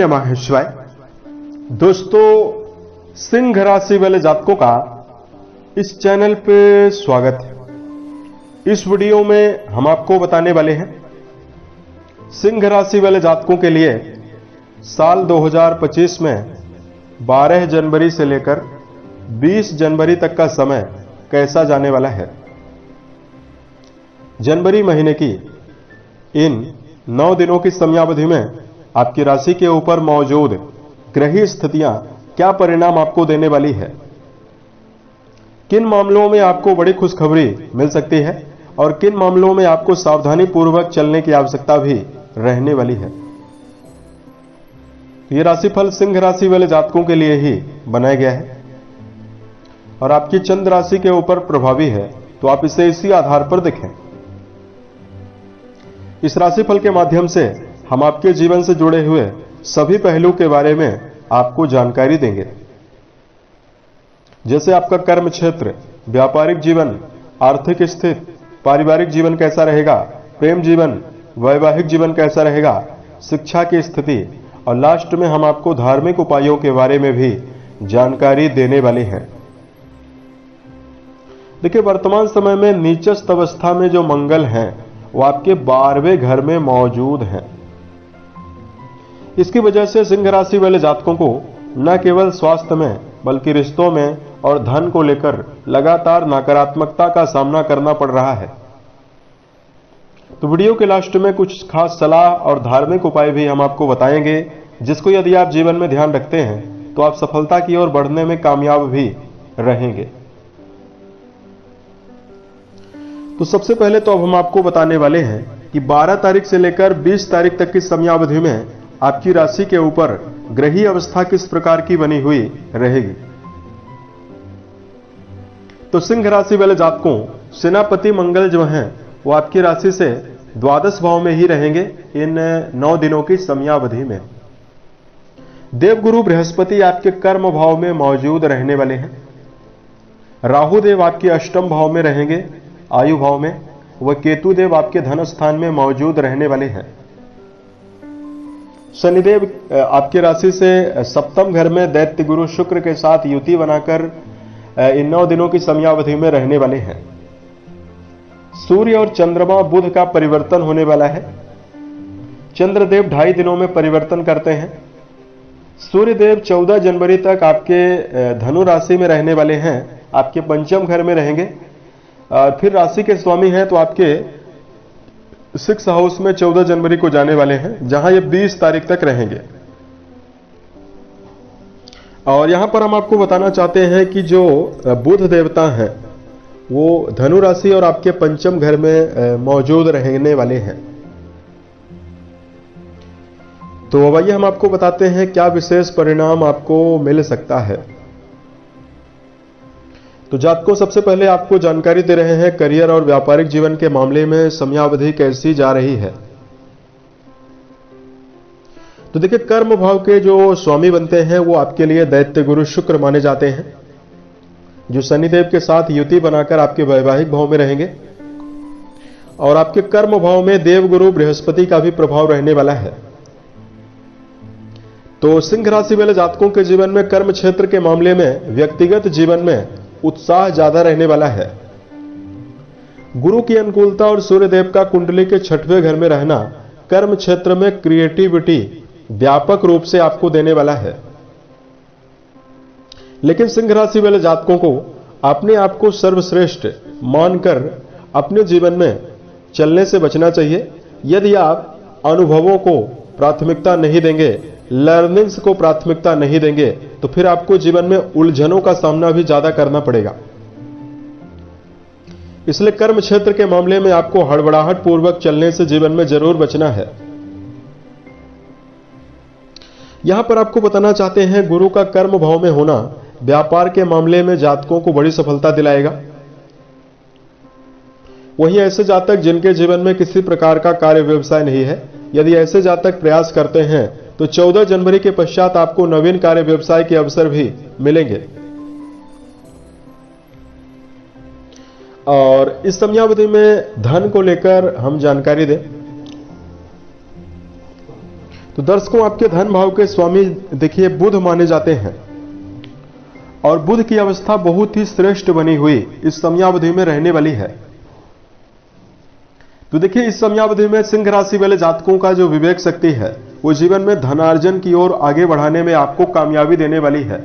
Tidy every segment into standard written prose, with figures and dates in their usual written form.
नमः शिवाय। दोस्तों, सिंह राशि वाले जातकों का इस चैनल पे स्वागत है। इस वीडियो में हम आपको बताने वाले हैं सिंह राशि वाले जातकों के लिए साल 2025 में 12 जनवरी से लेकर 20 जनवरी तक का समय कैसा जाने वाला है। जनवरी महीने की इन 9 दिनों की समयावधि में आपकी राशि के ऊपर मौजूद ग्रही स्थितियां क्या परिणाम आपको देने वाली है, किन मामलों में आपको बड़ी खुशखबरी मिल सकती है और किन मामलों में आपको सावधानी पूर्वक चलने की आवश्यकता भी रहने वाली है। यह राशिफल सिंह राशि वाले जातकों के लिए ही बनाया गया है और आपकी चंद्र राशि के ऊपर प्रभावी है, तो आप इसे इसी आधार पर देखें। इस राशिफल के माध्यम से हम आपके जीवन से जुड़े हुए सभी पहलू के बारे में आपको जानकारी देंगे, जैसे आपका कर्म क्षेत्र, व्यापारिक जीवन, आर्थिक स्थिति, पारिवारिक जीवन कैसा रहेगा, प्रेम जीवन, वैवाहिक जीवन कैसा रहेगा, शिक्षा की स्थिति और लास्ट में हम आपको धार्मिक उपायों के बारे में भी जानकारी देने वाले हैं। देखिए, वर्तमान समय में नीचस्थ अवस्था में जो मंगल हैं वो आपके 12वें घर में मौजूद हैं। इसकी वजह से सिंह राशि वाले जातकों को न केवल स्वास्थ्य में बल्कि रिश्तों में और धन को लेकर लगातार नकारात्मकता का सामना करना पड़ रहा है। तो वीडियो के लास्ट में कुछ खास सलाह और धार्मिक उपाय भी हम आपको बताएंगे, जिसको यदि आप जीवन में ध्यान रखते हैं तो आप सफलता की ओर बढ़ने में कामयाब भी रहेंगे। तो सबसे पहले तो अब हम आपको बताने वाले हैं कि 12 तारीख से लेकर 20 तारीख तक की समयावधि में आपकी राशि के ऊपर ग्रही अवस्था किस प्रकार की बनी हुई रहेगी। तो सिंह राशि वाले जातकों, सेनापति मंगल जो हैं वो आपकी राशि से द्वादश भाव में ही रहेंगे इन 9 दिनों की समयावधि में। देवगुरु बृहस्पति आपके कर्म भाव में मौजूद रहने वाले हैं। राहु देव आपके अष्टम भाव में रहेंगे, आयु भाव में। वह केतु देव आपके धन स्थान में मौजूद रहने वाले हैं। शनिदेव आपकी राशि से सप्तम घर में दैत्य गुरु शुक्र के साथ युति बनाकर इन 9 दिनों की समयावधि में रहने वाले हैं। सूर्य और चंद्रमा बुध का परिवर्तन होने वाला है। चंद्रदेव 2.5 दिनों में परिवर्तन करते हैं। सूर्यदेव 14 जनवरी तक आपके धनु राशि में रहने वाले हैं, आपके पंचम घर में रहेंगे। फिर राशि के स्वामी हैं तो आपके 6 हाउस में 14 जनवरी को जाने वाले हैं, जहां ये 20 तारीख तक रहेंगे। और यहां पर हम आपको बताना चाहते हैं कि जो बुध देवता हैं वो धनु राशि और आपके पंचम घर में मौजूद रहने वाले हैं। तो आइए हम आपको बताते हैं क्या विशेष परिणाम आपको मिल सकता है। तो जातकों, सबसे पहले आपको जानकारी दे रहे हैं करियर और व्यापारिक जीवन के मामले में समयावधि कैसी जा रही है। तो देखिए, कर्म भाव के जो स्वामी बनते हैं वो आपके लिए दैत्य गुरु शुक्र माने जाते हैं, जो शनिदेव के साथ युति बनाकर आपके वैवाहिक भाव में रहेंगे। और आपके कर्म भाव में देवगुरु बृहस्पति का भी प्रभाव रहने वाला है। तो सिंह राशि वाले जातकों के जीवन में कर्म क्षेत्र के मामले में व्यक्तिगत जीवन में उत्साह ज्यादा रहने वाला है। गुरु की अनुकूलता और सूर्यदेव का कुंडली के 6वें घर में रहना कर्म क्षेत्र में क्रिएटिविटी व्यापक रूप से आपको देने वाला है। लेकिन सिंह राशि वाले जातकों को अपने आप को सर्वश्रेष्ठ मानकर अपने जीवन में चलने से बचना चाहिए। यदि आप अनुभवों को प्राथमिकता नहीं देंगे, लर्निंग्स को प्राथमिकता नहीं देंगे, तो फिर आपको जीवन में उलझनों का सामना भी ज्यादा करना पड़ेगा। इसलिए कर्म क्षेत्र के मामले में आपको हड़बड़ाहट पूर्वक चलने से जीवन में जरूर बचना है। यहां पर आपको बताना चाहते हैं, गुरु का कर्म भाव में होना व्यापार के मामले में जातकों को बड़ी सफलता दिलाएगा। वहीं ऐसे जातक जिनके जीवन में किसी प्रकार का कार्य व्यवसाय नहीं है, यदि ऐसे जातक प्रयास करते हैं तो 14 जनवरी के पश्चात आपको नवीन कार्य व्यवसाय के अवसर भी मिलेंगे। और इस समयावधि में धन को लेकर हम जानकारी दें तो दर्शकों, आपके धन भाव के स्वामी देखिए बुध माने जाते हैं और बुध की अवस्था बहुत ही श्रेष्ठ बनी हुई इस समयावधि में रहने वाली है। तो देखिए, इस समयावधि में सिंह राशि वाले जातकों का जो विवेक शक्ति है वो जीवन में धनार्जन की ओर आगे बढ़ाने में आपको कामयाबी देने वाली है।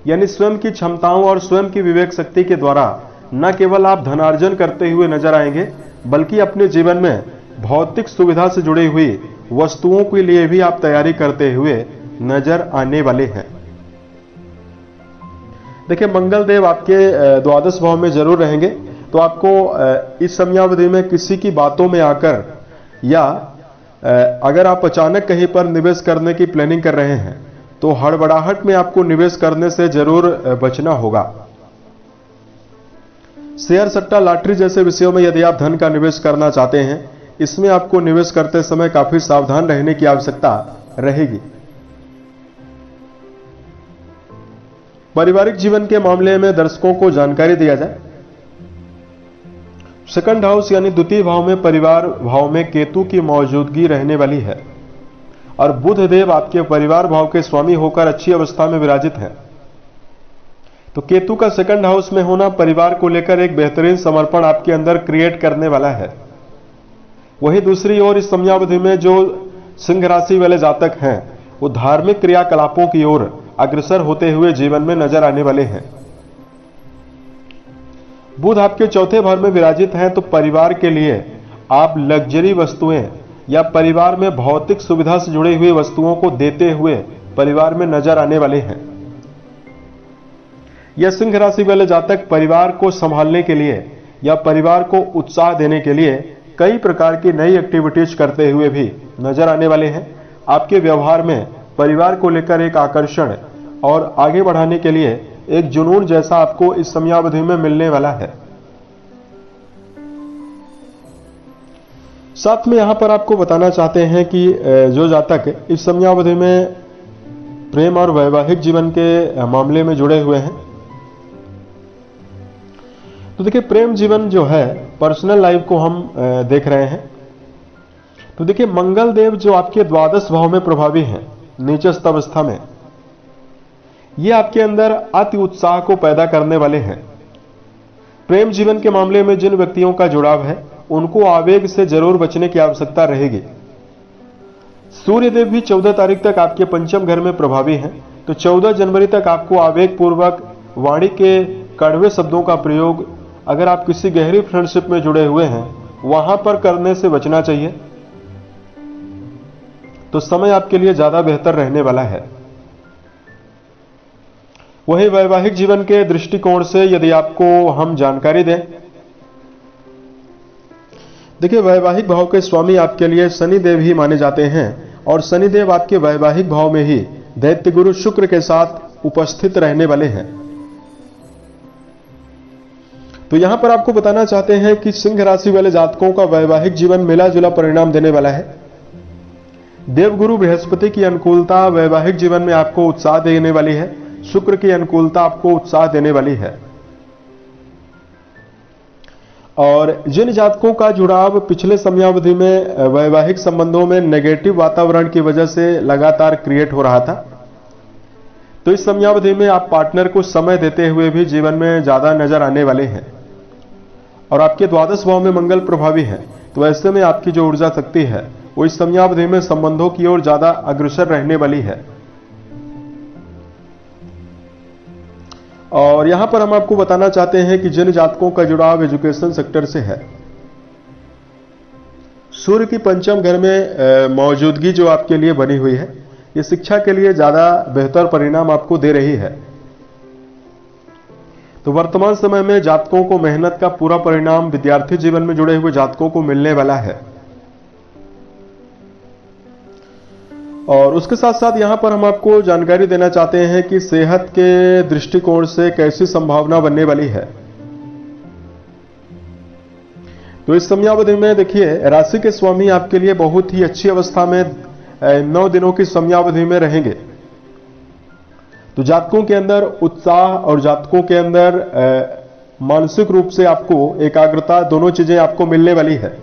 यानी स्वयं की क्षमताओं और स्वयं की विवेक शक्ति के द्वारा न केवल आप धनार्जन करते हुए नजर आएंगे, बल्कि अपने जीवन में भौतिक सुविधा से जुड़ी हुई वस्तुओं के लिए भी आप तैयारी करते हुए नजर आने वाले हैं। देखिए, मंगल देव आपके द्वादश भाव में जरूर रहेंगे, तो आपको इस समयावधि में किसी की बातों में आकर या अगर आप अचानक कहीं पर निवेश करने की प्लानिंग कर रहे हैं तो हड़बड़ाहट में आपको निवेश करने से जरूर बचना होगा। शेयर, सट्टा, लॉटरी जैसे विषयों में यदि आप धन का निवेश करना चाहते हैं, इसमें आपको निवेश करते समय काफी सावधान रहने की आवश्यकता रहेगी। पारिवारिक जीवन के मामले में दर्शकों को जानकारी दिया जाए। सेकंड हाउस यानी द्वितीय भाव में परिवार भाव में केतु की मौजूदगी रहने वाली है और बुध देव आपके परिवार भाव के स्वामी होकर अच्छी अवस्था में विराजित हैं। तो केतु का सेकंड हाउस में होना परिवार को लेकर एक बेहतरीन समर्पण आपके अंदर क्रिएट करने वाला है। वहीं दूसरी ओर इस समयावधि में जो सिंह राशि वाले जातक हैं वो धार्मिक क्रियाकलापों की ओर अग्रसर होते हुए जीवन में नजर आने वाले हैं। बुध आपके चौथे भाव में विराजित हैं, तो परिवार के लिए आप लग्जरी वस्तुएं या परिवार में भौतिक सुविधा से जुड़ी हुई वस्तुओं को देते हुए परिवार में नजर आने वाले हैं। यह सिंह राशि वाले जातक परिवार को संभालने के लिए या परिवार को उत्साह देने के लिए कई प्रकार की नई एक्टिविटीज करते हुए भी नजर आने वाले हैं। आपके व्यवहार में परिवार को लेकर एक आकर्षण और आगे बढ़ाने के लिए एक जुनून जैसा आपको इस समयावधि में मिलने वाला है। साथ में यहां पर आपको बताना चाहते हैं कि जो जातक इस समयावधि में प्रेम और वैवाहिक जीवन के मामले में जुड़े हुए हैं, तो देखिए प्रेम जीवन जो है, पर्सनल लाइफ को हम देख रहे हैं। तो देखिए मंगल देव जो आपके द्वादश भाव में प्रभावी हैं नीचस्थ अवस्था में, ये आपके अंदर अति उत्साह को पैदा करने वाले हैं। प्रेम जीवन के मामले में जिन व्यक्तियों का जुड़ाव है उनको आवेग से जरूर बचने की आवश्यकता रहेगी। सूर्य देव भी 14 तारीख तक आपके पंचम घर में प्रभावी हैं, तो 14 जनवरी तक आपको आवेग पूर्वक वाणी के कड़वे शब्दों का प्रयोग अगर आप किसी गहरी फ्रेंडशिप में जुड़े हुए हैं वहां पर करने से बचना चाहिए। तो समय आपके लिए ज्यादा बेहतर रहने वाला है। वही वैवाहिक जीवन के दृष्टिकोण से यदि आपको हम जानकारी दें, देखिए वैवाहिक भाव के स्वामी आपके लिए शनि देव ही माने जाते हैं और शनि देव आपके वैवाहिक भाव में ही दैत्य गुरु शुक्र के साथ उपस्थित रहने वाले हैं। तो यहां पर आपको बताना चाहते हैं कि सिंह राशि वाले जातकों का वैवाहिक जीवन मिला जुला परिणाम देने वाला है। देवगुरु बृहस्पति की अनुकूलता वैवाहिक जीवन में आपको उत्साह देने वाली है। शुक्र की अनुकूलता आपको उत्साह देने वाली है। और जिन जातकों का जुड़ाव पिछले समयावधि में वैवाहिक संबंधों में नेगेटिव वातावरण की वजह से लगातार क्रिएट हो रहा था, तो इस समयावधि में आप पार्टनर को समय देते हुए भी जीवन में ज्यादा नजर आने वाले हैं। और आपके द्वादश भाव में मंगल प्रभावी है, तो ऐसे में आपकी जो ऊर्जा शक्ति है वो इस समयावधि में संबंधों की ओर ज्यादा अग्रसर रहने वाली है। और यहां पर हम आपको बताना चाहते हैं कि जिन जातकों का जुड़ाव एजुकेशन सेक्टर से है, सूर्य की पंचम घर में मौजूदगी जो आपके लिए बनी हुई है, ये शिक्षा के लिए ज्यादा बेहतर परिणाम आपको दे रही है। तो वर्तमान समय में जातकों को मेहनत का पूरा परिणाम विद्यार्थी जीवन में जुड़े हुए जातकों को मिलने वाला है। और उसके साथ साथ यहां पर हम आपको जानकारी देना चाहते हैं कि सेहत के दृष्टिकोण से कैसी संभावना बनने वाली है। तो इस समयावधि में देखिए राशि के स्वामी आपके लिए बहुत ही अच्छी अवस्था में 9 दिनों की समयावधि में रहेंगे। तो जातकों के अंदर उत्साह और जातकों के अंदर मानसिक रूप से आपको एकाग्रता, दोनों चीजें आपको मिलने वाली है।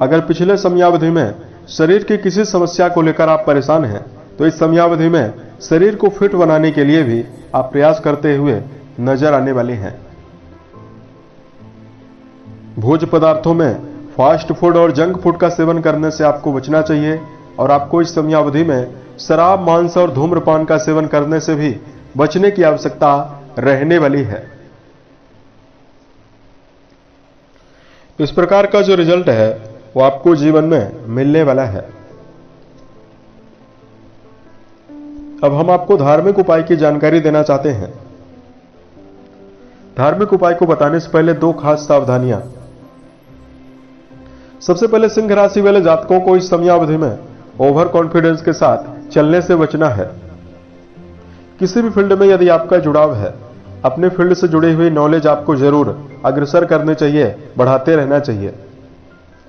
अगर पिछले समयावधि में शरीर की किसी समस्या को लेकर आप परेशान हैं तो इस समयावधि में शरीर को फिट बनाने के लिए भी आप प्रयास करते हुए नजर आने वाले हैं। भोज्य पदार्थों में फास्ट फूड और जंक फूड का सेवन करने से आपको बचना चाहिए और आपको इस समयावधि में शराब, मांस और धूम्रपान का सेवन करने से भी बचने की आवश्यकता रहने वाली है। इस प्रकार का जो रिजल्ट है वो आपको जीवन में मिलने वाला है। अब हम आपको धार्मिक उपाय की जानकारी देना चाहते हैं। धार्मिक उपाय को बताने से पहले दो खास सावधानियां। सबसे पहले सिंह राशि वाले जातकों को इस समयावधि में ओवर कॉन्फिडेंस के साथ चलने से बचना है। किसी भी फील्ड में यदि आपका जुड़ाव है, अपने फील्ड से जुड़ी हुई नॉलेज आपको जरूर अग्रसर करनी चाहिए, बढ़ाते रहना चाहिए।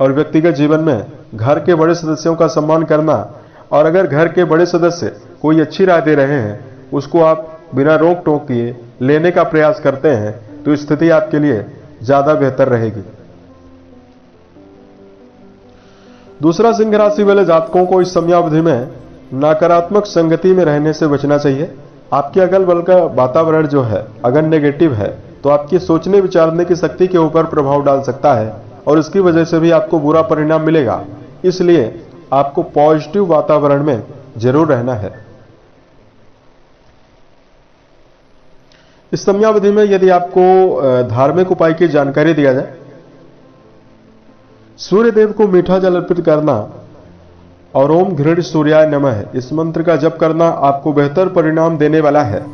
और व्यक्तिगत जीवन में घर के बड़े सदस्यों का सम्मान करना, और अगर घर के बड़े सदस्य कोई अच्छी राय दे रहे हैं उसको आप बिना रोक टोक किए लेने का प्रयास करते हैं तो स्थिति आपके लिए ज्यादा बेहतर रहेगी। दूसरा, सिंह राशि वाले जातकों को इस समयावधि में नकारात्मक संगति में रहने से बचना चाहिए। आपके अगल बगल का वातावरण जो है अगर नेगेटिव है तो आपकी सोचने विचारने की शक्ति के ऊपर प्रभाव डाल सकता है और इसकी वजह से भी आपको बुरा परिणाम मिलेगा। इसलिए आपको पॉजिटिव वातावरण में जरूर रहना है। इस समयावधि में यदि आपको धार्मिक उपाय की जानकारी दिया जाए, सूर्य देव को मीठा जल अर्पित करना और ओम घृण सूर्याय नमः इस मंत्र का जप करना आपको बेहतर परिणाम देने वाला है।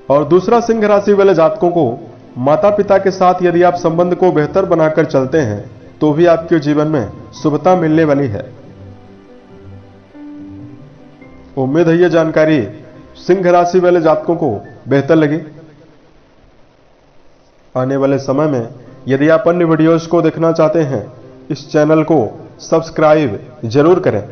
और दूसरा, सिंह राशि वाले जातकों को माता पिता के साथ यदि आप संबंध को बेहतर बनाकर चलते हैं तो भी आपके जीवन में शुभता मिलने वाली है। उम्मीद है यह जानकारी सिंह राशि वाले जातकों को बेहतर लगी। आने वाले समय में यदि आप अन्य वीडियोस को देखना चाहते हैं, इस चैनल को सब्सक्राइब जरूर करें।